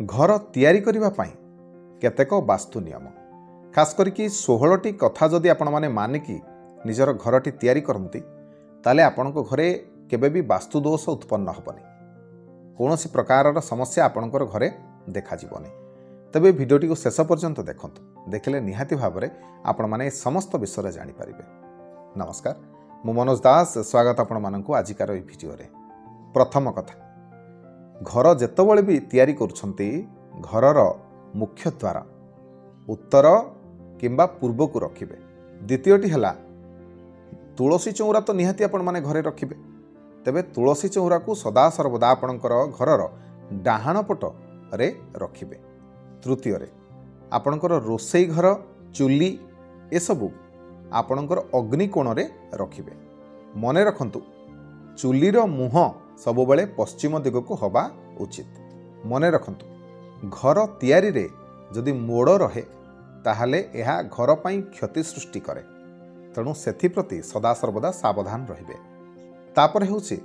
घर तैयारी करिबा पई केतेक वास्तु नियम खास करिकी 16टी कथा जदि आपण माने मानिकी निजर घरटी तैयारी करती ताले आपणक घरे केबे भी वास्तु दोष उत्पन्न हेबनी कौन प्रकार समस्या आपणकर घरे देखा जीवनी। तबे भिडियोटी को शेष पर्यंत देखंतु देखले निहाती भाव में आपण माने समस्त विषय जानि पारिबे। नमस्कार, मु मनोज दास, स्वागत आपण मानकु आजिकार ए भिडियो रे। प्रथम कथा, घर जेतबळे भी तैयारी करूछंती घरर मुख्य द्वार उत्तर किंबा पूर्व को रखिबे। द्वितीयटी हला तुलसी चौरा तो निहाती आपण माने घरे रखिबे। तेबे तुलसी चौरा को सदा सर्वदा आपणकर घरर डाहाण पट रे रखिबे। तृतीय रे आपणकर रोसई घर चुली ए सबु आपणकर अग्निकोण रे रखिबे। मने रखंतु चुलीर मुह सबु बेले पश्चिम दिग को हवा उचित। मने रखंतु घर तैयारी रे जदि मोड़ रहे ताहले यह घर पाई क्षति सृष्टि करे, तेणु सेथिप्रति सदा सर्वदा सावधान रहिबे। तापर हेउछि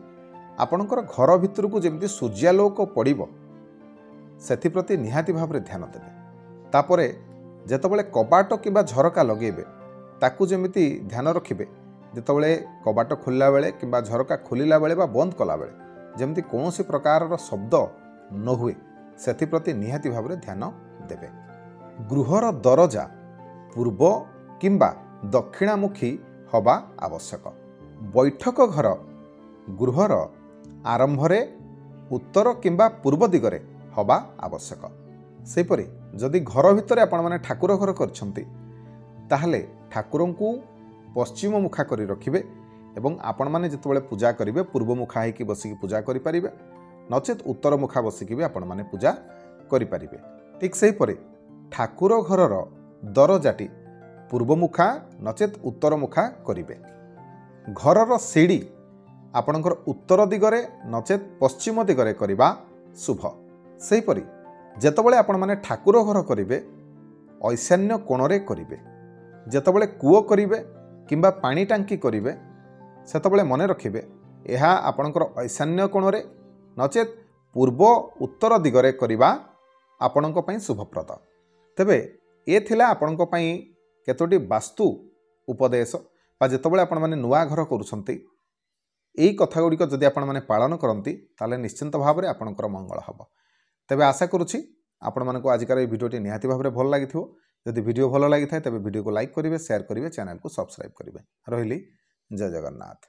आपणकर घर भितर को जेमति सूर्यालोक पड़िबो सेथिप्रति निहाती भाव रे ध्यान देबे। तापरे जेतबळे कबाट किबा झरका लगेबे ताकू जेमिति ध्यान रखिबे जेतबळे कबाट खोलिला बेले किबा झरका खोलिला बेले बा बंद कला बेले जेमति कोनोसी प्रकार शब्द न हुए सेथिप्रति निहाती भाव रे ध्यान देबे। गृहर दरजा पूर्व किंबा दक्षिणामुखी हवा आवश्यक। बैठक घर गृहर आरंभरे उत्तर किंबा पूर्व दिगरे हवा आवश्यक। सेपरि जदि घर भितर आपण माने ठाकुर घर करछंती ताहले ठाकुरन को पश्चिम मुखा करी रखिबे एवं आपण माने जेतबेले पूजा करिवे पूर्व मुखा हेकि बसिकी पूजा करि परिबे, नचेत उत्तर मुखा बसिकी भी आपण माने पूजा करि परिबे। ठीक सेहि परि ठाकुर घरर दरजाटी पूर्व मुखा नचेत उत्तर मुखा करिवे। घरर सीढ़ी आपणकर उत्तर दिगरे नचेत पश्चिम दिगरे करिबा शुभ। सेहिपरि जेतबेले आपण माने ठाकुर घर करिवे ईशान्य कोणरे करिवे। जेतबेले कूओ करिवे किंबा पानी टांकी करिवे सेतबेले मने रखिबे एहा आपणकर ईशान्य कोणरे नचेत पूर्व उत्तर दिगरे करिबा आपणक पई शुभप्रद। तेबे ए थिला आपणक पई केतोटी वास्तु उपदेश बा जेतबेले आपण माने नुआ घर करूछंती एई कथा गुड़िक जदि आपण माने पालन करंती ताले निश्चिंत भाव में आपणकर मंगल हबो। तेबे आशा करुछि आपण मानको आजिकार भिडियोटी निहाती भाव में भल लागिथिबो। जदि भिडियो भल लागि थाए तेबे भिडियो को लाइक करिवे, शेयर करिवे, चैनल को सब्सक्राइब करिवे। रहिली जय जगन्नाथ।